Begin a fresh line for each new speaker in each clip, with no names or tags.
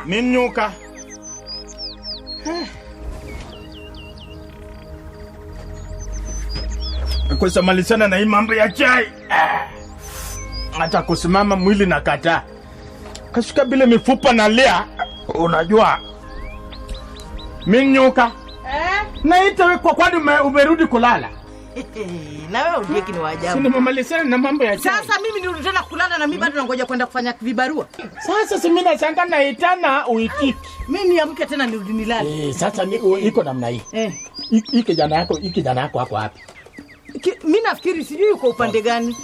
Minyuka. Kusamalizana na hii mambo ya chai. Hata kusimama mwili na kataa. Kashika bila mifupa na lea. Unajua. Minyuka. Naita wewe kwa kwani umerudi kulala?
Na wewe undieki ni waajabu.
Sina mamalizana na mambo ya chai.
Sasa mimi nirudi tena kulala na mimi bado nangoja kwenda kufanya vibarua.
Sasa si mimi nashangaa naitana uitiki.
Mimi niamke tena nirudi nilale.
Sasa iko namna hii. Hii kijana yako hapo wapi?
Mimi nafikiri sijui uko upande gani.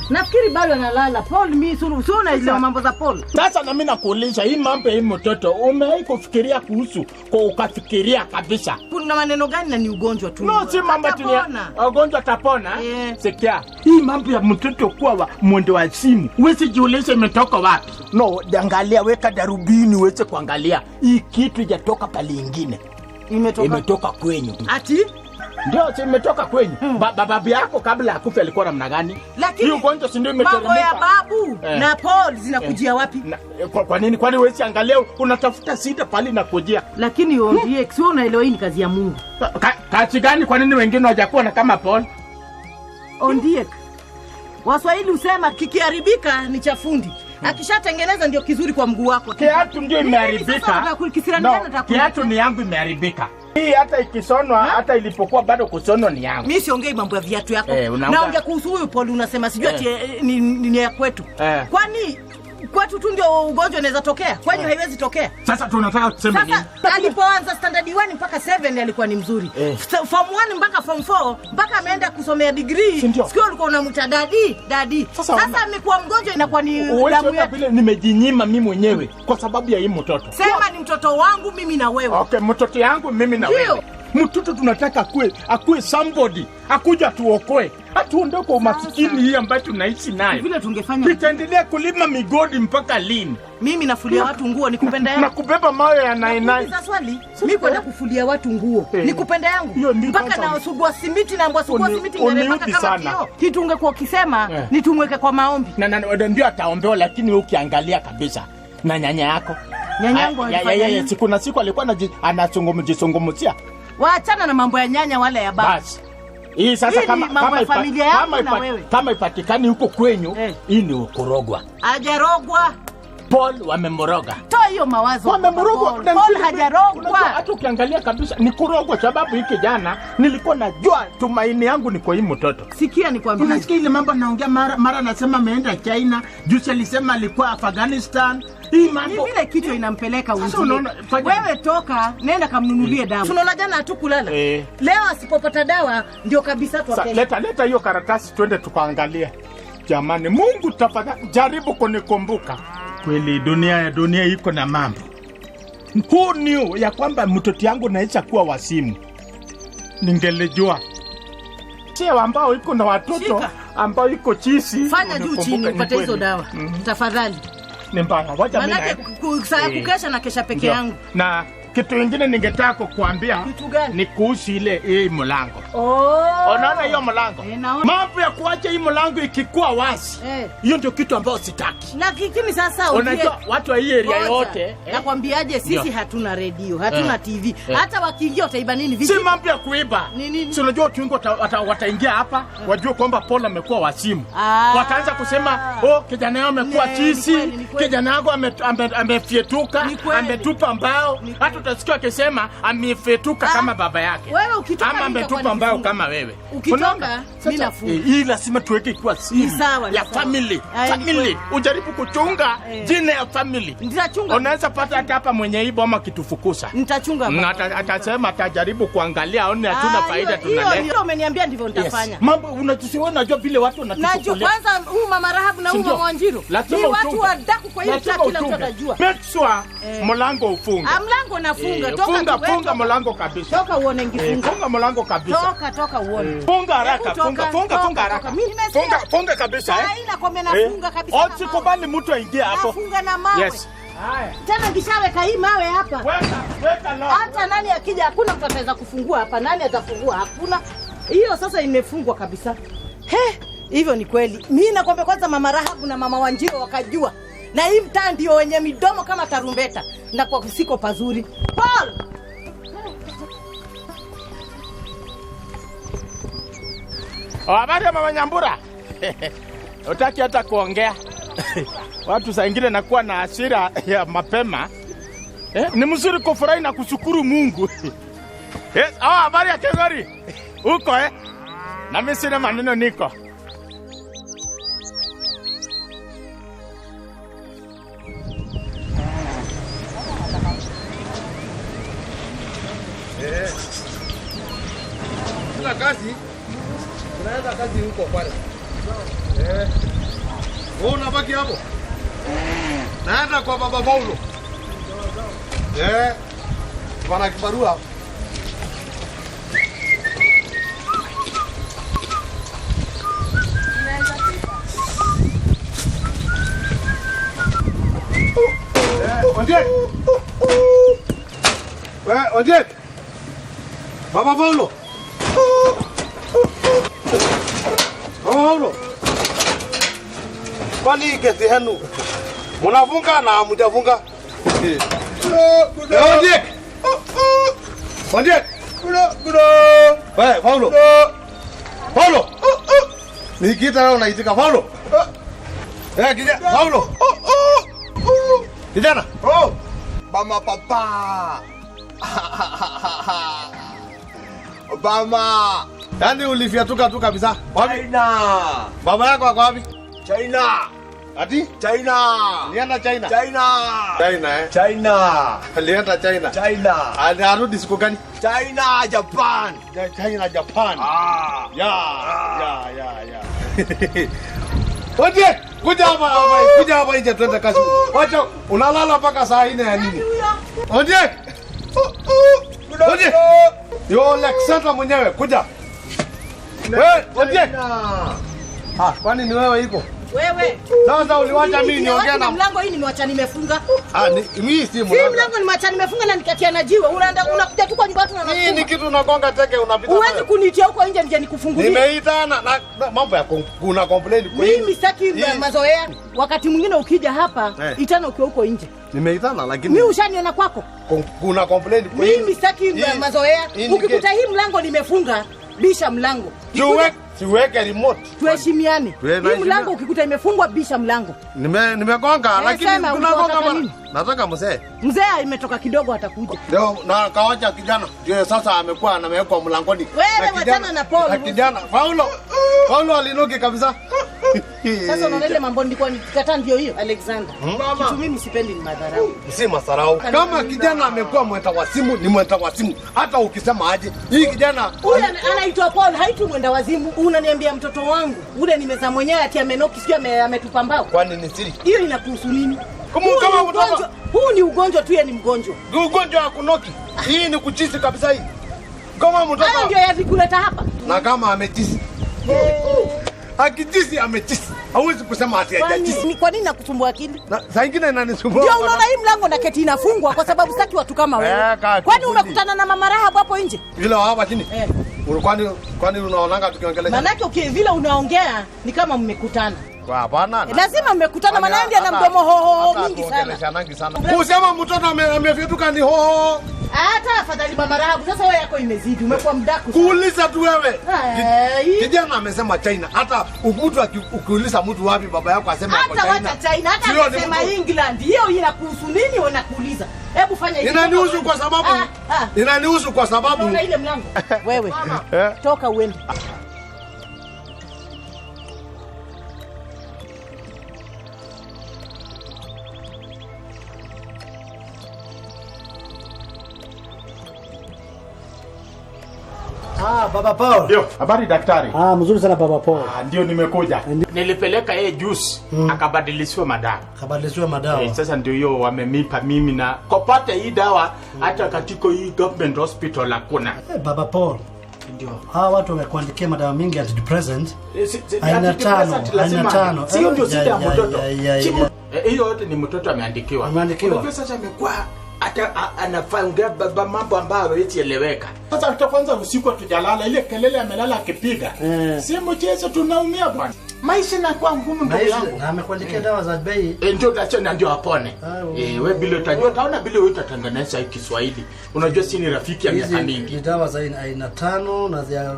Nafikiri bado analala. Paul mimi sio ile mambo za Paul.
Sasa na mimi nakuuliza hii mambo hii mtoto umewahi kufikiria kuhusu kwa ukafikiria kabisa.
Kuna maneno gani na ni ugonjwa tu?
No, si mambo tu ni ugonjwa tapona. Sikia. Hii mambo ya mtoto kuwa wa mwendo wa simu. Wewe jiulize imetoka wapi? No, angalia weka darubini uweze kuangalia. Hii kitu hajatoka pale nyingine. Imetoka kwenyu.
Ati?
Ndio imetoka kwenyu. Babu yako kabla akufe alikuwa namna gani?
Lakini
ugonjwa si ndio imeteremka.
Mambo ya babu na Paul zinakujia wapi?
Kwa nini? Kwani wewe angalia unatafuta sita pale na kujia.
Lakini ondie sio unaelewa hii ni kazi ya Mungu.
Kazi gani kwa nini wengine hawajakuwa na kama Paul?
Ondie. Waswahili usema kikiharibika ni cha fundi. Akishatengeneza ndio kizuri kwa mguu wako.
Kiatu ndio imeharibika. Kiatu ni yangu imeharibika. Hii hata ikisonwa hata ilipokuwa bado kusonwa ni yangu.
Mimi siongei mambo ya viatu yako. Naongea kuhusu huyu Paul unasema sijui ati ni ya kwetu. Kwani kwetu tu ndio ugonjwa unaweza tokea? Kwani haiwezi tokea?
Sasa tunataka kusema nini?
Alipoanza standard 1 mpaka 7 alikuwa ni mzuri. Form 1 mpaka form 4 mpaka ameenda kusomea degree. Sikio ulikuwa unamta dadi. Sasa amekuwa mgonjwa inakuwa ni damu yake.
Vile nimejinyima mimi mwenyewe kwa sababu ya hii mtoto.
Sema ni mtoto wangu mimi na wewe.
Okay, mtoto yangu mimi na wewe. Mtoto tunataka akue somebody, akuja tuokoe. Atuondoke umasikini hii ambayo tunaishi nayo.
Vile tungefanya.
Tutaendelea kulima migodi mpaka lini?
Mimi nafulia watu nguo nikupenda yangu.
Na kubeba mawe ya nainai.
Sasa swali, mimi kwenda kufulia watu nguo. Nikupenda yangu. Mpaka na usugua simiti na mbwa simiti ngerepaka kama kio. Kitu ungekuwa ukisema nitumweke kwa maombi.
Na ndio ataombewa lakini wewe ukiangalia kabisa na nyanya yako.
Nyanya yangu alifanya.
Siku na siku alikuwa anachongomjisongomzia.
Waachana na mambo ya nyanya wala ya baba.
Basi. Hii sasa kama ipatikani huko kwenyu, hii ni ukorogwa.
Hajarogwa.
Paul wamemoroga.
Toa hiyo mawazo.
Wamemoroga.
Paul hajarogwa.
Hata ukiangalia kabisa ni kurogwa sababu hiki jana nilikuwa najua tumaini yangu ni kwa hii mtoto.
Sikia nikwambie.
Unasikia ile mambo naongea mara nasema ameenda China, juzi alisema alikuwa Afghanistan. Hii mambo
vile kichwa inampeleka uzi. Wewe toka nenda kamnunulie dawa. Tunaona jana hatukulala. Leo asipopata dawa ndio kabisa tu
kesho. Leta hiyo karatasi twende tukaangalia. Jamani, Mungu tafadhali jaribu kunikumbuka. Kweli dunia iko na mambo. Who knew ya kwamba mtoto yangu naisha kuwa wasimu? Ningelijua. Sio ambao iko na watoto ambao iko chisi.
Fanya juu chini upate hizo dawa. Tafadhali.
Ni mbaya. Wacha mimi.
Manake kukesha na kesha peke yangu.
Na kitu kingine ningetaka kukuambia ni kuhusu ile mlango. Unaona hiyo mlango? Mambo ya kuacha hii mlango ikikuwa wazi. Hiyo ndio kitu ambacho sitaki.
Lakini sasa
unajua watu wa hii area yote,
nakwambiaje sisi hatuna radio, hatuna TV. Hata wakiingia utaiba nini vipi?
Si mambo ya kuiba. Si unajua watu wengi wataingia hapa, wajue kwamba Paul amekuwa wasimu. Wataanza kusema, kijana yao amekuwa chisi, kijana yao amefietuka, ametupa mbao. Hata utasikia akisema amefetuka kama baba yake.
Wewe ukitoka
ama ametupa mbao kama wewe.
Ukitoka mimi nafunga.
Hii lazima tuweke kwa siri ya family. Family. Ujaribu kuchunga jina ya family.
Nitachunga.
Unaweza pata hata hapa mwenye hii boma kitufukusa.
Nitachunga.
Atasema atajaribu kuangalia aone hatuna faida tunaleta.
Hiyo umeniambia ndivyo nitafanya.
Mambo unajua vile watu wanatuchukulia.
Najua kwanza huyu mama Rahabu na huyu mama Wanjiro. Ni watu wadaku kwa hiyo kila mtu atajua.
Make sure mlango ufunge.
Mlango nafunga.
Funga mlango kabisa.
Toka uone ngifunga.
Funga mlango kabisa.
Toka uone.
Funga haraka, funga haraka. Funga kabisa.
Haina kome nafunga kabisa.
Usikubali mtu aingie hapo.
Nafunga na mawe.
Yes.
Haya. Tena kishaweka hii mawe hapa.
Weka la.
Hata nani akija hakuna mtu ataweza kufungua hapa. Nani atafungua? Hakuna. Hiyo sasa imefungwa kabisa. Hivyo ni kweli. Mimi nakwambia kwanza mama Rahabu na mama Wanjiro wakajua. Na hii mtaa ndio wenye midomo kama tarumbeta. Na kwa siko pazuri. Paul!
Habari ya mama Nyambura. Utaki hata kuongea. Watu saa ingine nakuwa na hasira ya mapema. Ni mzuri kufurahi na kushukuru Mungu. Habari ya Kegori. Uko na mimi sina maneno niko.
Kuna kazi. Unaenda kazi huko pale. Wewe unabaki hapo? Naenda kwa baba Paulo. Bana kibarua. Ondiek. Ondiek. Baba Paulo. Paulo. Kwani kesi henu mnafunga na mtafunga? Ondiek. Ondiek. Paulo. Paulo. Nikita leo naitika Paulo. Kijana Paulo. Kijana.
Mama papa. Obama.
Yaani ulifiatuka tu kabisa. Wapi?
China.
Baba yako ako wapi?
China.
Ati?
China.
Alienda China.
China.
China
China.
Alienda China.
China.
Anarudi siku gani?
China, Japan.
China, Japan. Ya. Oje, kuja hapa nje tuende kazi. Wacha unalala mpaka saa 4 ya nini? Oje. Oje. Yo Alexander mwenyewe kuja. Oje. Kwani ni wewe iko?
Wewe.
Sasa uliwacha mimi niongea na
mlango hii nimewacha nimefunga.
Mimi si mlango.
Si mlango nimewacha nimefunga na nikatia na jiwe. Unakuja tu kwa nyumbani na
hii ni kitu unagonga teke unapita.
Huwezi kunitia huko nje nije nikufungulie.
Nimeitana na mambo ya kuna complain kwa
mimi sitaki mazoea. Wakati mwingine ukija hapa itana ukiwa huko nje.
Nimeitana lakini
mimi ushaniona kwako.
Kuna complain kwa
mimi sitaki mazoea. Ukikuta hii mlango nimefunga, bisha mlango.
Siweke remote.
Tuheshimiane. Hii mlango ukikuta imefungwa bisha mlango.
Nimegonga lakini tunagonga bana. Nataka mzee.
Mzee imetoka kidogo atakuja.
Leo na kawacha kijana. Ndio sasa amekuwa anamewekwa mlangoni.
Wewe wachana na Paul.
Na kijana Paulo alinoki kabisa.
Sasa unaona mambo nilikuwa nikikataa ndio hiyo Alexander. Kitu mimi sipendi ni madharau.
Si masarau. Kama kijana amekuwa mwenda wazimu ni mwenda wazimu. Hata ukisema aje. Hii kijana
huyu anaitwa Paul, haitu mwenda wazimu. Unaniambia mtoto wangu ule nimeza mwenyewe ati amenoki sio ametupa mbao.
Kwani ni siri?
Hiyo inakuhusu nini?
Kama mtoto
huu ni ugonjwa tu, ni mgonjwa.
Ni ugonjwa wa kunoki. Hii ni kuchisi kabisa hii. Kama mtoto
haya ndio yavikuleta hapa.
Na kama amechisi. Akijisi amechisi. Hauwezi kusema ati hajachisi.
Kwa nini nakusumbua akili?
Saa nyingine inanisumbua.
Ndio unaona hii mlango na keti inafungwa kwa sababu sitaki watu kama wewe. Kwani umekutana na mama Rahabu hapo nje?
Ile hapa chini. Kwani unaonanga tukiongelea?
Manake vile unaongea ni kama mmekutana.
Hapana.
Lazima mmekutana, maana ndiye ana mdomo hoho mingi sana.
Kusema mtoto amefituka ni hoho.
Hata afadhali mama Rahabu, sasa wewe yako imezidi, umekuwa mdaku.
Kuuliza tu wewe. Kijana amesema China. Hata mtu ukiuliza mtu wapi baba yako asema
hapo China. Hata wacha China, hata anasema England. Hiyo inakuhusu nini wanakuuliza? Hebu fanya hivi.
Inanihusu kwa sababu
unaona ile mlango. Wewe toka uende.
Baba Paul.
Ndio, habari daktari.
Mzuri sana Baba Paul.
Ndio nimekuja. Nilipeleka yeye juice akabadilishiwa madawa. Sasa ndio hiyo wamemipa mimi na kopata hii dawa hata katika hii government hospital hakuna.
Baba Paul.
Ndio.
Watu wamekuandikia madawa mingi antidepressant. Aina tano.
Sio ndio shida ya mtoto. Hiyo yote ni mtoto ameandikiwa. Kwa sasa amekuwa hata anafangia baba mambo ambayo yetieleweka. Sasa kwanza usiku tujalala ile kelele amelala akipiga. Si mchezo tunaumia bwana. Maisha yanakuwa ngumu ndugu yangu.
Na amekuandikia dawa za bei.
Ndio utachana ndio apone. Wewe bila utajua kaona bila wewe utatengeneza Kiswahili. Unajua si ni rafiki ya miaka mingi.
Ni dawa za aina 5 na za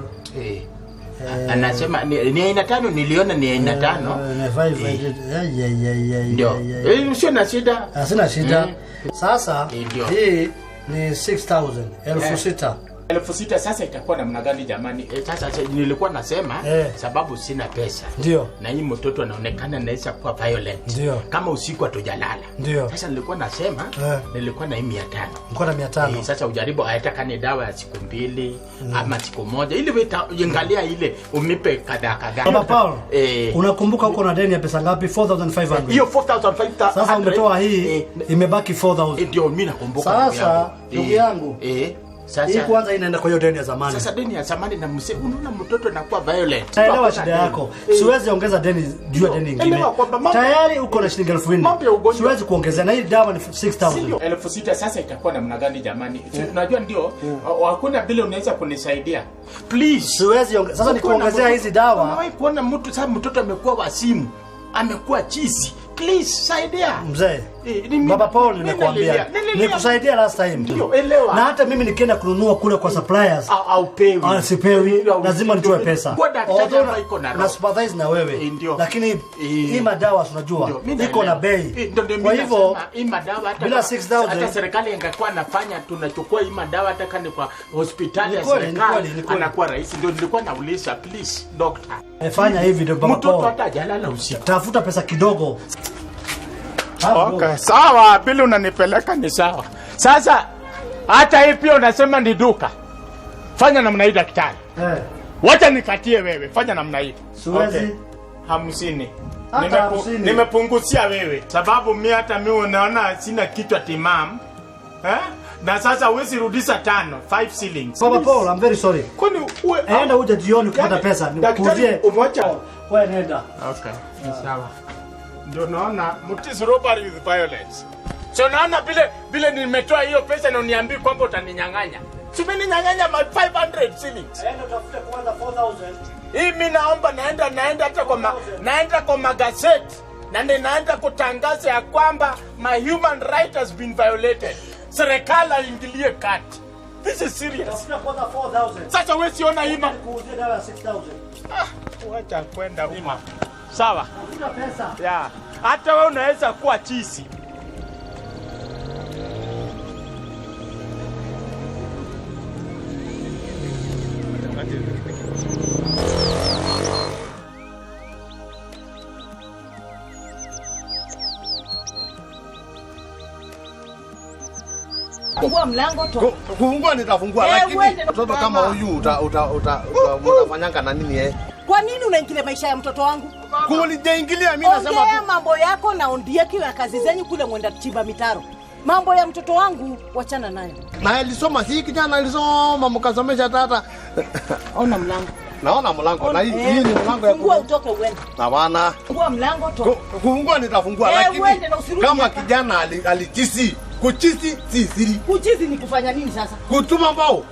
anasema ni aina 5 niliona ni aina 5.
Na 5
Ndio. Sio na shida.
Sina shida. Sasa hii ni 6000, 6000.
6,000 sasa itakuwa namna gani jamani? Sasa nilikuwa nasema sababu sina pesa.
Ndio.
Na hii mtoto anaonekana anaweza kuwa violent.
Ndio.
Kama usiku atujalala.
Ndio.
Sasa nilikuwa nasema nilikuwa na 500.
Nilikuwa na 500.
Sasa ujaribu aitaka ni dawa ya siku 2 ama siku 1 ili uangalia ile umipe kadhaa.
Baba Paul. Unakumbuka uko na deni ya pesa ngapi? 4500.
Hiyo 4500.
Sasa umetoa hii imebaki 4000.
Ndio mimi nakumbuka.
Sasa ndugu yangu.
Sasa
hii kwanza inaenda kwa hiyo deni ya zamani.
Sasa deni ya zamani na mse unaona mtoto anakuwa violent.
Naelewa shida yako. Siwezi ongeza deni juu ya deni nyingine. Tayari uko na shilingi 4000. Siwezi kuongezea na hii dawa ni 6000.
6,000 sasa itakuwa namna gani jamani? Unajua ndio hakuna vile unaweza kunisaidia. Please.
Siwezi ongeza. Sasa nikuongezea hizi dawa.
Unawahi kuona mtu sasa mtoto amekuwa wasimu. Amekuwa chizi. Please saidia.
Mzee. Baba Paul nimekuambia. Nikusaidia last time.
Ndio, elewa.
Na hata mimi nikienda kununua kule kwa suppliers.
Au pewi.
Sipewi. Lazima nitoe pesa.
Kwa daktari iko na
na supervise na wewe. Lakini hii madawa tunajua iko na bei. Kwa hivyo
hii madawa hata
bila 6000
hata serikali ingekuwa nafanya tunachukua hii madawa hata kama kwa hospitali ya serikali anakuwa rahisi. Ndio nilikuwa nauliza please doctor.
Fanya hivi ndio Baba Paul.
Mtoto hata jalala usiku.
Tafuta pesa kidogo.
Okay, sawa, bila unanipeleka ni sawa. Sasa hata hii pia unasema ni duka. Fanya namna hii daktari. Wacha nikatie wewe. Fanya namna hii.
Siwezi.
50. Nimepunguzia wewe. Sababu mimi hata mimi unaona sina kichwa timamu. Na sasa huwezi rudisha 5 shillings.
Baba Paul, I'm very sorry.
Kwani
enda uje jioni kupata pesa.
Nikuuzie umoja.
Wewe nenda.
Okay. Sawa. Ndio naona mutis robbery with violence. So naona vile nimetoa hiyo pesa na uniambii kwamba utaninyang'anya. Simeninyang'anya 500 shillings.
Enda utafute kwanza 4000.
Hii mimi naomba naenda hata kwa magazeti. Na naenda kutangaza ya kwamba my human right has been violated. Serikali ingilie kati. This is serious.
Tafuta kwanza 4000.
Sasa wewe siona hii
kuuzia dawa 6000.
Wacha kwenda uma. Sawa.
Tafuta pesa.
Yeah. Hata wewe unaweza kuwa chizi.
Fungua mlango tu.
Kufungua nitafungua lakini mtoto kama huyu utafanyanga na nini
Kwa nini unaingilia maisha ya mtoto wangu?
Kulijaingilia mimi nasema tu.
Ongea mambo yako na ondieki ya kazi zenyu kule mwenda chimba mitaro. Mambo ya mtoto wangu wachana nayo.
Na alisoma hii kijana alisoma mkasomesha tata.
Ona mlango.
Naona mlango na hii ni mlango ya
fungua utoke uende.
Hapana.
Fungua mlango tu.
Kufungua nitafungua lakini kama kijana alichisi kuchisi si siri.
Kuchisi ni kufanya nini sasa?
Kutuma mbao.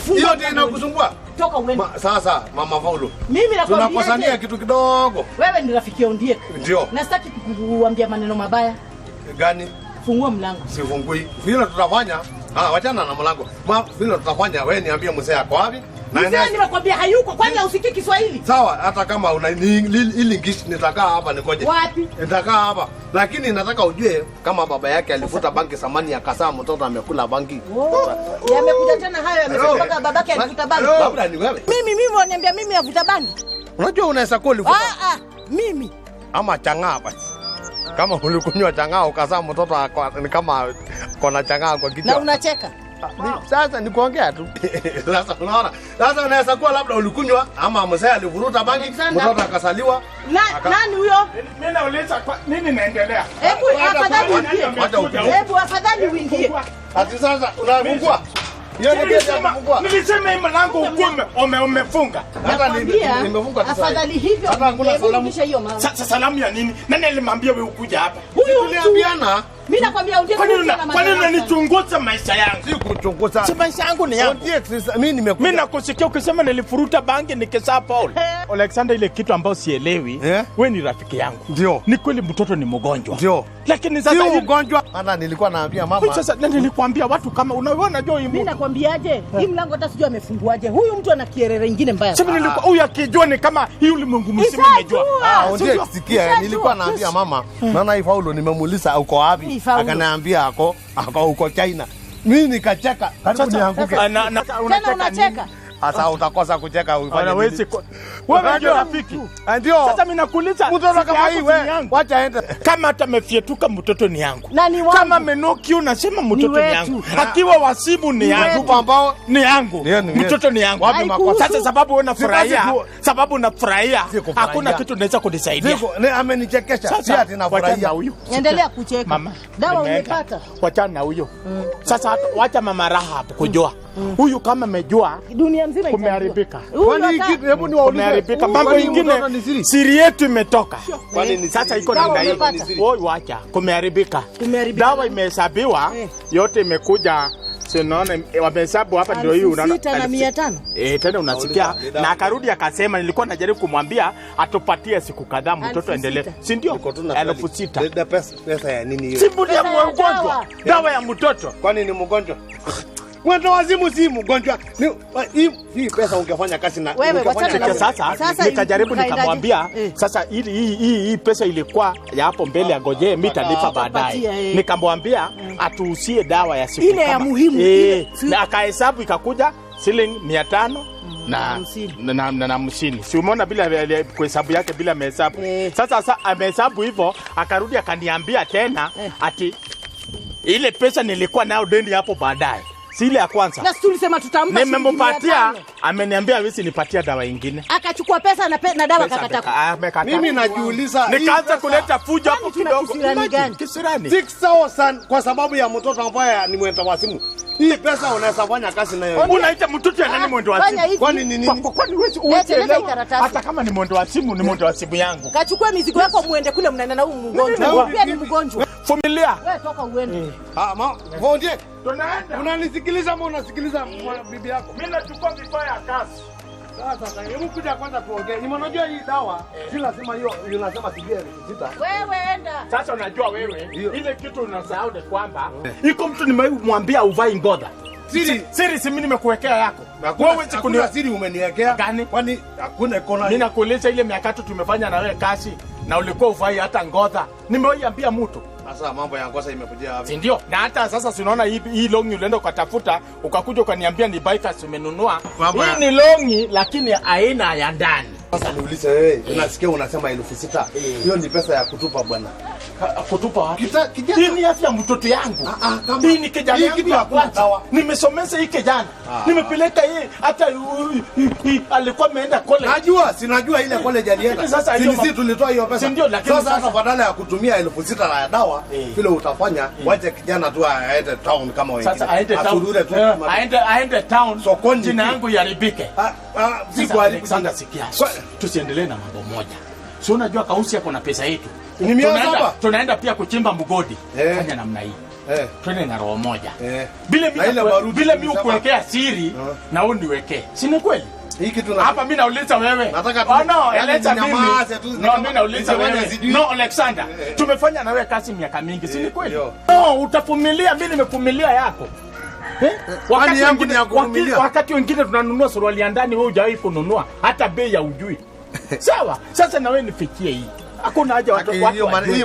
Hiyo ndio inakusumbua.
Toka uende.
Sasa mama Paulo.
Mimi nakwambia
tunakosania kitu kidogo.
Wewe ni rafiki ya Ondiek.
Ndio.
Na sitaki kukuambia maneno mabaya.
Gani?
Fungua mlango.
Sifungui. Vile tutafanya, wachana na mlango. Vile tutafanya wewe niambie mzee ako wapi?
Mzee nimekwambia hayuko, kwani usikii Kiswahili?
Sawa, hata kama una ili ngishi nitakaa hapa nikoje.
Wapi?
Nitakaa hapa. Lakini nataka ujue kama baba yake alifuta banki samani akasaa mtoto amekula banki.
Yamekuja tena hayo yamesema mpaka babake alifuta banki.
Labda ni wewe.
Mimi waniambia mimi avuta banki.
Unajua unaweza kuwa ulifuta.
Mimi.
Ama chang'aa basi. Kama ulikunywa chang'aa ukasaa mtoto ni kama kona chang'aa kwa kichwa.
Na unacheka.
Sasa ni kuongea tu. Sasa unaona? Sasa unaweza kuwa labda ulikunywa ama mzee alivuruta bangi, mtoto akasaliwa.
Nani huyo?
Mimi nauliza nini inaendelea?
Hebu afadhali uingie. Hebu afadhali uingie.
Ati sasa unafungua.
Nilisema hii mlango ukume umefunga.
Hata nimefunga sasa.
Afadhali hivyo.
Hata hakuna salamu.
Sasa salamu ya nini? Nani alimwambia wewe ukuja hapa?
Huyu tuliambiana.
Mimi nakwambia uje.
Kwa nini unanichunguza maisha yangu?
Si kuchunguza.
Si maisha yangu ni yangu.
Mimi nimekuja.
Mimi nakusikia ukisema nilifuruta bangi nikizaa Paul. Alexander, ile kitu ambayo sielewi, wewe ni rafiki yangu.
Ndio.
Ni kweli mtoto ni mgonjwa.
Ndio.
Lakini sasa
si ugonjwa. Maana nilikuwa naambia mama.
Sasa nilikwambia watu kama unaona jua hii.
Mimi nakwambiaje? Hii mlango hata sijui amefunguaje. Huyu mtu ana kierere nyingine mbaya.
Sasa nilikuwa huyu akijua ni kama hii ulimwengu mzima amejua.
Ndio sikia, nilikuwa naambia mama, maana hii Paulo nimemuuliza uko wapi? Akaniambia ako uko China. Mimi nikacheka, karibu nianguke.
Unacheka.
Sasa utakosa kucheka ufanye.
Hawezi. Wewe ndio rafiki.
Ndio.
Sasa mimi nakuuliza
mtoto kama hii wewe, wacha aende.
Kama hata amefietuka mtoto ni yangu.
Kama
Menoki unasema mtoto ni yangu. Akiwa wasibu ni yangu ambao ni yangu. Mtoto ni yangu.
Wapi makosa?
Sasa sababu unafurahia, hakuna kitu naweza kunisaidia.
Amenichekesha. Si ati nafurahia huyu.
Endelea kucheka.
Mama,
dawa umepata.
Wacha na huyo. Sasa wacha mama raha hapo kujua. Huyu kama amejua
dunia mzima
kumeharibika.
Kwani kitu hebu niwaulize.
Mambo mengine siri yetu imetoka. Sasa iko na ndai. Oi wacha kumeharibika. Dawa imehesabiwa yote imekuja. Sinaona wamehesabu hapa ndio hii unaona
6,500.
Tena unasikia na akarudi akasema nilikuwa najaribu kumwambia atupatie siku kadhaa mtoto endelee. Si ndio? 6,000.
Pesa ya nini hiyo?
Simu ya mgonjwa. Dawa ya mtoto.
Kwani ni mgonjwa? Mwendo wazimu si mgonjwa. Hii pesa ungefanya kazi na
ungefanya sasa nikajaribu nikamwambia sasa hii pesa ilikuwa ya hapo mbele ya ngojee mimi talipa baadaye. Nikamwambia atuusie dawa ya siku
ile ya muhimu.
Na akahesabu ikakuja shilingi 500 na 50. Si umeona bila kuhesabu yake bila mahesabu. Sasa amehesabu hivyo akarudi akaniambia tena ati ile pesa nilikuwa nayo deni hapo baadaye. Si ile ya kwanza.
Na tulisema tutampa.
Nimempatia, ameniambia wewe nipatia dawa nyingine.
Akachukua pesa na dawa akakataa.
Mimi najiuliza
nikaanza kuleta fujo hapo kidogo.
Kisirani. 6,000 kwa sababu ya mtoto ambaye ni mwenda wazimu. Hii pesa unaweza fanya kazi nayo.
Unaita mtoto ya nani mwendo wa simu?
Kwani ni nini?
Kwani wewe hata kama ni mwendo wa simu ni mwendo wa simu yangu.
Kachukua mizigo yako muende kule mnaenda na huyu mgonjwa. Pia ni mgonjwa.
Familia.
Wewe toka uende.
Vonje.
Tunaenda.
Unanisikiliza ama unasikiliza bibi yako?
Mimi nachukua vifaa ya kazi.
Sasa hebu kuja kwanza tuongee. Unajua hii dawa si lazima hiyo unasema sigari 6.
Wewe enda.
Sasa unajua wewe ile kitu unasahau ni kwamba iko mtu nimemwambia uvai ngoda. Siri si mimi nimekuwekea yako.
Wewe sikuna siri umeniwekea.
Gani?
Kwani hakuna kona.
Mimi nakueleza ile miaka tu tumefanya na wewe kazi na ulikuwa uvai hata ngoda. Nimewaambia mtu.
Sasa mambo ya ngosa imekuja wapi?
Si ndio? Na hata sasa unaona hii longi ulienda ukatafuta ukakuja ukaniambia ni bikers umenunua. Hii ni longi lakini aina ya ndani.
Sasa niulize wewe, unasikia unasema 6,000. Hiyo ni pesa ya kutupa bwana.
Kutupa wapi? Hii ni afya mtoto yangu. Hii ni kijana yangu ya kwanza. Nimesomesha hii kijana. Nimepeleka hii hata alikuwa ameenda college.
Sinajua ile college alienda. Sisi tulitoa hiyo pesa. Sasa badala ya kutumia 6,000 ya dawa, vile utafanya wache kijana tu aende town kama wengine.
Sasa aende town. Aende town.
Sokoni
jina yangu yaribike.
Sasa
sikia. Tusiendelee na mambo moja. Si unajua kausi yako na pesa yetu. Tunaenda pia kuchimba mgodi. Fanya namna hii. Twende na roho moja. Bila mimi kuwekea siri na wewe niwekee. Si ni kweli?
Hiki
hapa mimi nauliza wewe. Eleza mimi. Mimi nauliza wewe. No Alexander. Tumefanya na wewe kazi miaka mingi. Si ni kweli? Utavumilia, mimi nimevumilia yako. Wakati wengine tunanunua suruali ya ndani wewe hujawahi kununua hata bei ya ujui. Sawa? Sasa na wewe nifikie hii. Hakuna haja watu
hii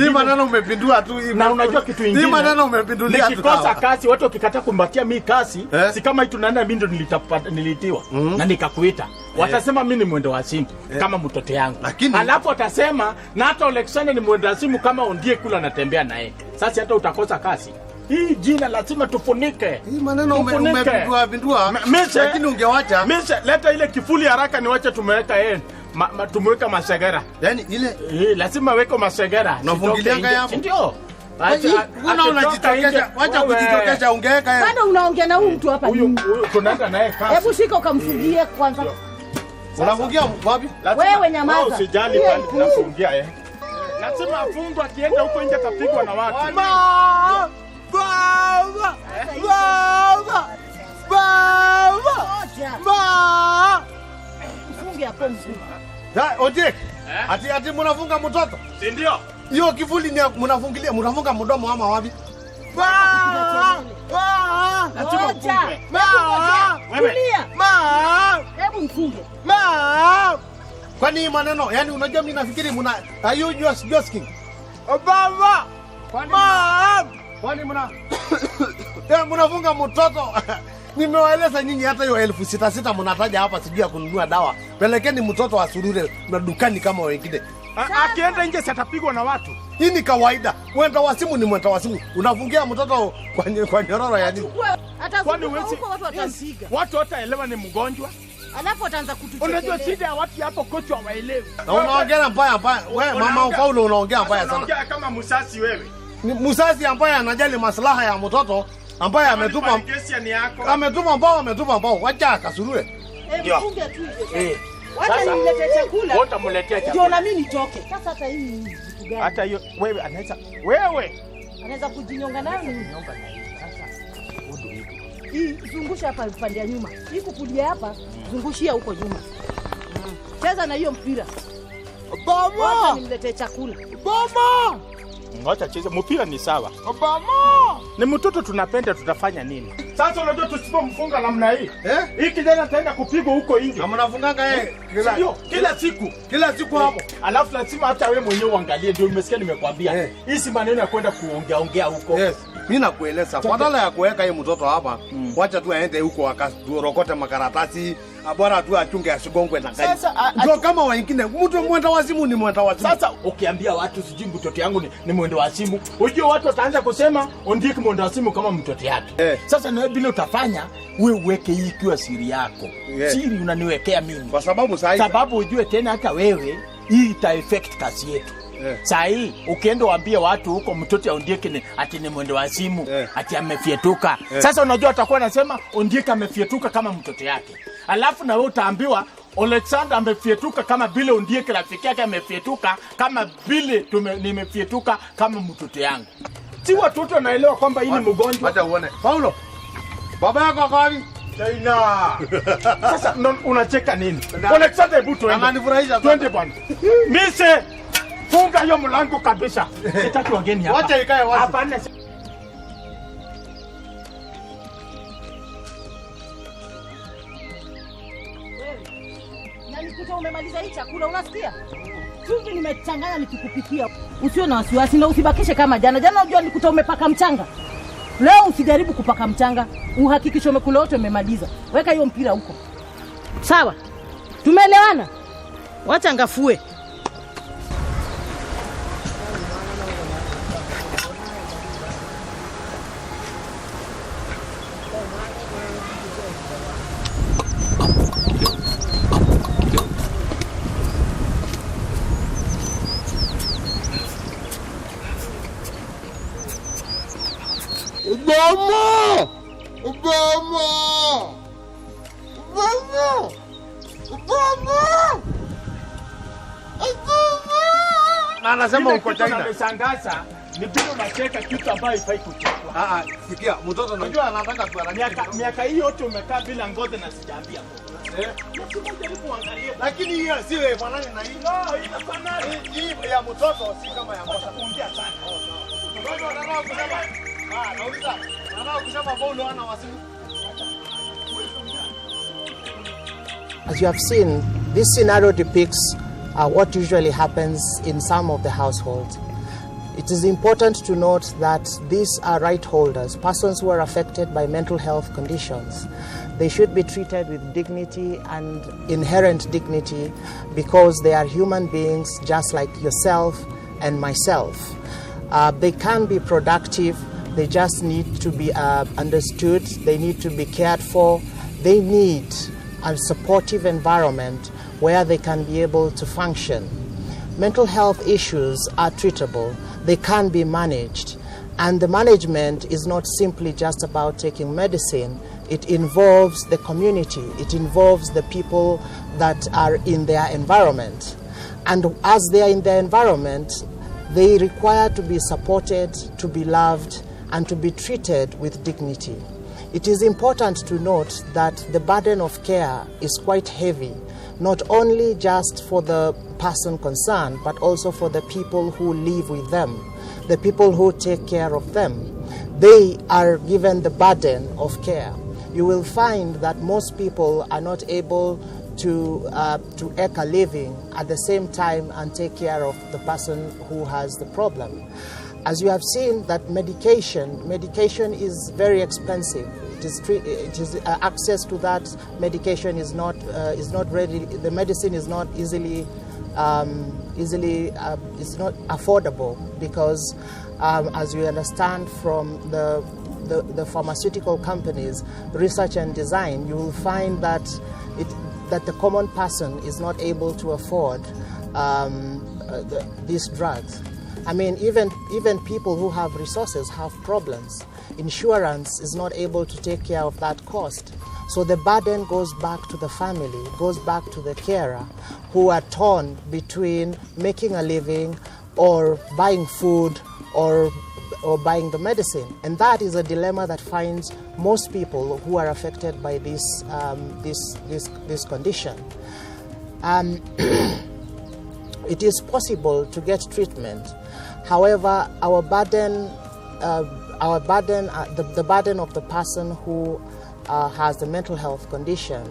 maneno umepindua tu hii.
Na unajua kitu kingine.
Hii maneno umepindulia tu.
Nikikosa kazi watu wakikataa kumbatia mimi kazi, si kama hii tunaenda mimi ndo nilitiwa na nikakuita. Watasema mimi ni mwendo wa simu kama mtoto yangu. Alafu watasema na hata Alexander ni mwendo wa simu kama ndiye kula anatembea naye. Sasa hata utakosa kazi. Hii jina lazima tufunike.
Hii maneno umepindua. Lakini ungewacha.
Mimi leta ile kifuli haraka niwache tumeweka yeye. Tumeweka masegera.
Yaani ile
lazima weko masegera.
Unafungilia hapo.
Ndio.
Unajitokeza. Wacha kujitokeza ungeweka yeye.
Bado unaongea na huyu mtu hapa.
Huyu tunaenda naye kazi.
Hebu shika ukamfungie kwanza.
Unafungia wapi?
Wewe nyamaza.
Usijali bali tunafungia Lazima afungwe, akienda huko nje atapigwa na watu.
Baba! Baba! Baba! Baba!
Mfunge hapo mzuri.
Ojek, ati mnafunga mtoto?
Si ndio?
Hiyo kivuli ni mnafungilia, mnafunga mdomo ama wapi?
Lazima ufungwe.
Tulia. Hebu mfunge.
Kwani maneno, yani unajua mimi nafikiri are you joking?
Baba!
Kwani mnafunga mtoto? Nimewaeleza nyinyi hata hiyo 6,600 mnataja hapa sijui ya kununua dawa. Pelekeni mtoto asurure na dukani kama wengine.
Akienda nje atapigwa na watu.
Hii ni kawaida. Mwenda wasimu ni mwenda wasimu. Unafungia mtoto kwa nyororo ya nini?
Kwani huko watu watasiga.
Watu wataelewa ni mgonjwa.
Alafu ataanza kutuchekelea.
Unajua shida ya watu hapo kocha hawaelewi.
Na unaongea mbaya. Wewe mama Paulo unaongea mbaya sana.
Unaongea kama msasi wewe.
Ni msasi ambaye anajali maslaha ya mtoto ambaye ametupa mbao. Wacha akasurue.
Mfunge tu hivyo. Wacha nimletee chakula.
Utamletea chakula.
Ndio na mimi nitoke. Sasa hata hii ni vitu gani?
Hata hiyo wewe anaweza
kujinyonga nayo ni nyonga nayo. Sasa hii zungusha hapa upande ya nyuma. Hii kupulia hapa, zungushia huko nyuma. Cheza na hiyo mpira.
Baba!
Wacha nimletee chakula.
Baba!
Ngoja cheze mpira ni sawa.
Baba!
Ni mtoto tunapenda, tutafanya nini? Sasa unajua tusipomfunga namna hii. Hii kijana ataenda kupigwa huko nje.
Na mnafunganga
kila siku hapo. Alafu lazima hata wewe mwenyewe uangalie, ndio umesikia nimekwambia. Hii si maneno ya kwenda kuongea huko.
Yes. Mimi nakueleza, badala ya kuweka hii mtoto hapa, wacha tu aende huko akaturokote makaratasi, bora tu achunge asigongwe na gari. Ndio kama wengine, mtu mwenda wazimu ni mwenda wazimu.
Sasa ukiambia watu sijui mtoto yangu ni mwenda wazimu, unajua watu wataanza kusema ondiki mwenda wazimu kama mtoto yake. Sasa na bila utafanya, wewe uweke hii ikiwa siri yako. Siri unaniwekea mimi.
Kwa sababu
ujue tena hata wewe hii ita affect kazi yetu. Saa hii ukienda waambie watu huko mtoto ya Ondieki ati ni mwendo wazimu, ati amefietuka. Sasa unajua atakuwa anasema Ondieki amefietuka kama mtoto yake. Alafu na wewe utaambiwa Alexander amefietuka kama vile Ondieki rafiki yake amefietuka, kama vile nimefietuka kama mtoto yangu. Si watoto wanaelewa kwamba hii ni mgonjwa.
Acha uone. Paulo. Baba yako ako wapi?
China. Sasa unacheka nini? Alexander buto wewe.
Ananifurahisha.
Twende bwana. Mise funga hiyo mlango kabisa. Sitaki wageni hapa.
Wacha ikae wazi.
Hapana.
Na nikuta umemaliza hii chakula, unasikia? Chumvi nimechanganya nikikupikia. Usio na wasiwasi na usibakishe kama jana. Jana unajua nikuta umepaka mchanga. Leo usijaribu kupaka mchanga. Uhakikishe umekula wote umemaliza. Weka hiyo mpira huko. Sawa? Tumeelewana? Wacha ngafue.
Obama! Obama! Obama! Obama!
Na anasema uko China.
Unashangaza ni bila unacheka kitu ambayo haifai kuchekwa.
Sikia, mtoto unajua anataka kuharamisha.
Miaka hii yote umekaa bila ngozi na sijaambia.
Lakini hiyo si wewe fanani na hii.
No, inafanana.
Hii ya mtoto si kama ya mtoto.
Kuongea sana.
Wewe unataka kusema nauliza. Unataka kusema Paulo ana wasimu.
As you have seen, this scenario depicts what usually happens in some of the households. It is important to note that these are right holders, persons who are affected by mental health conditions. They should be treated with dignity and inherent dignity because they are human beings just like yourself and myself. They can be productive, they just need to be understood, they need to be cared for, they need a supportive environment where they can be able to function. Mental health issues are treatable, they can be managed, and the management is not simply just about taking medicine. It involves the community, it involves the people that are in their environment. And as they are in their environment, They require to be supported, to be loved, and to be treated with dignity. It is important to note that the burden of care is quite heavy, not only just for the person concerned, but also for the people who live with them, the people who take care of them. They are given the burden of care. You will find that most people are not able to make a living at the same time and take care of the person who has the problem. As you have seen, that medication is very expensive. Access to that medication is not ready. The medicine is not it's not affordable because, as you understand from the pharmaceutical companies, research and design, you will find that the common person is not able to afford these drugs. I mean, even people who have resources have problems. Insurance is not able to take care of that cost. So the burden goes back to the family, goes back to the carer, who are torn between making a living or buying food or buying the medicine. And that is a dilemma that finds most people who are affected by this condition. It is possible to get treatment. However, the burden of the person who has the mental health condition,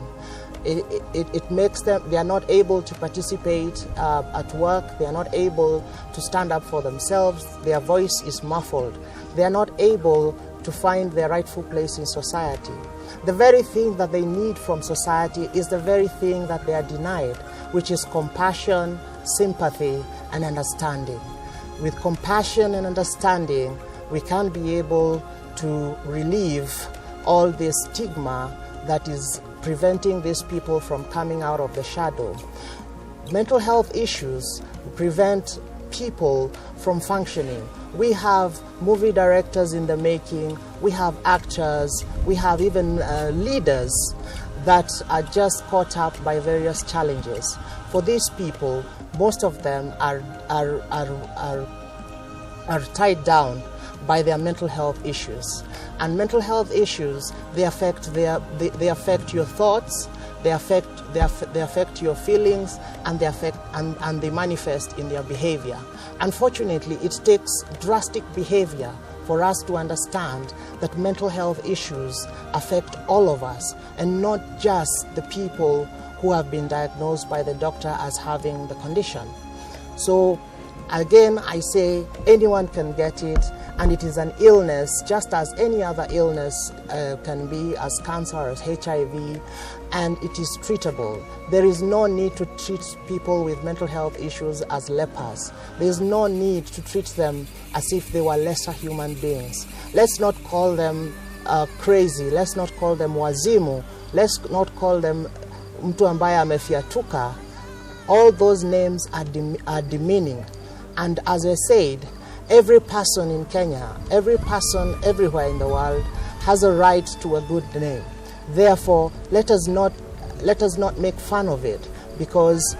it makes them, they are not able to participate at work, they are not able to stand up for themselves, their voice is muffled, they are not able to find their rightful place in society. The very thing that they need from society is the very thing that they are denied, which is compassion, sympathy, and understanding. With compassion and understanding, we can be able to relieve all this stigma that is preventing these people from coming out of the shadow. Mental health issues prevent people from functioning. We have movie directors in the making, we have actors, we have even leaders that are just caught up by various challenges. For these people, most of them are tied down by their mental health issues. And mental health issues, they affect your thoughts, they affect your feelings, and they manifest in their behavior. Unfortunately, it takes drastic behavior for us to understand that mental health issues affect all of us, and not just the people who have been diagnosed by the doctor as having the condition. So again, I say anyone can get it, and it is an illness just as any other illness can be, as cancer, as HIV, and it is treatable. There is no need to treat people with mental health issues as lepers. There is no need to treat them as if they were lesser human beings. Let's not call them crazy, let's not call them wazimu, let's not call them mtu ambaye amefiatuka. All those names are demeaning. And as I said, every person in Kenya, every person everywhere in the world has a right to a good name. Therefore, let us not make fun of it, because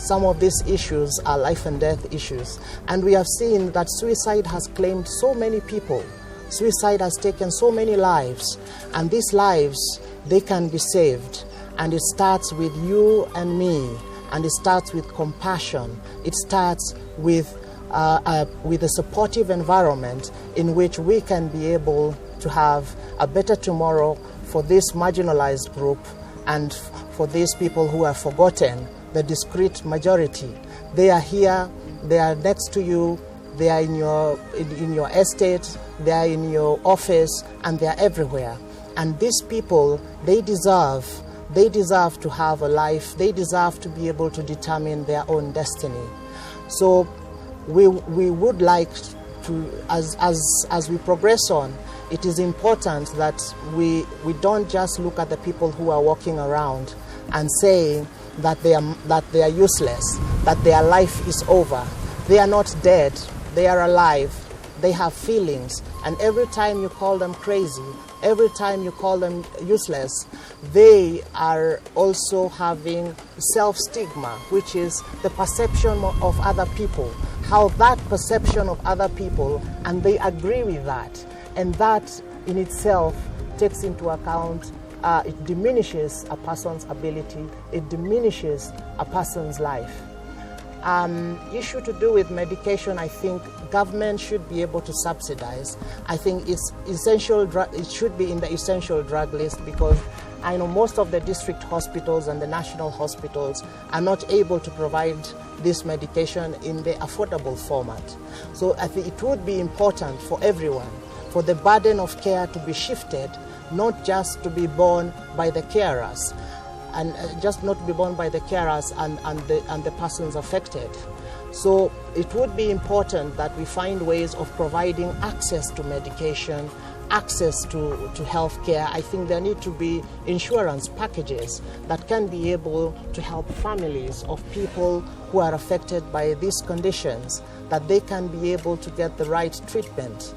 some of these issues are life and death issues. And we have seen that suicide has claimed so many people. Suicide has taken so many lives, and these lives, they can be saved. And it starts with you and me, and it starts with compassion. It starts with a supportive environment in which we can be able to have a better tomorrow for this marginalized group and for these people who are forgotten, the discrete majority. They are here, they are next to you, they are in your estate, they are in your office, and they are everywhere. And these people, they deserve to have a life, they deserve to be able to determine their own destiny. So we would like to, as we progress on, it is important that we don't just look at the people who are walking around and saying that they are useless, that their life is over. They are not dead, they are alive, they have feelings, and every time you call them crazy, every time you call them useless, they are also having self-stigma, which is the perception of other people, how that perception of other people, and they agree with that, and that in itself takes into account, it diminishes a person's ability, it diminishes a person's life. Issue to do with medication, I think government should be able to subsidize. I think it's essential. It should be in the essential drug list, because I know most of the district hospitals and the national hospitals are not able to provide this medication in the affordable format. So I think it would be important for everyone, for the burden of care to be shifted, not just to be borne by the carers, and just not to be borne by the carers and the persons affected. So it would be important that we find ways of providing access to medication, access to health care. I think there need to be insurance packages that can be able to help families of people who are affected by these conditions, that they can be able to get the right treatment.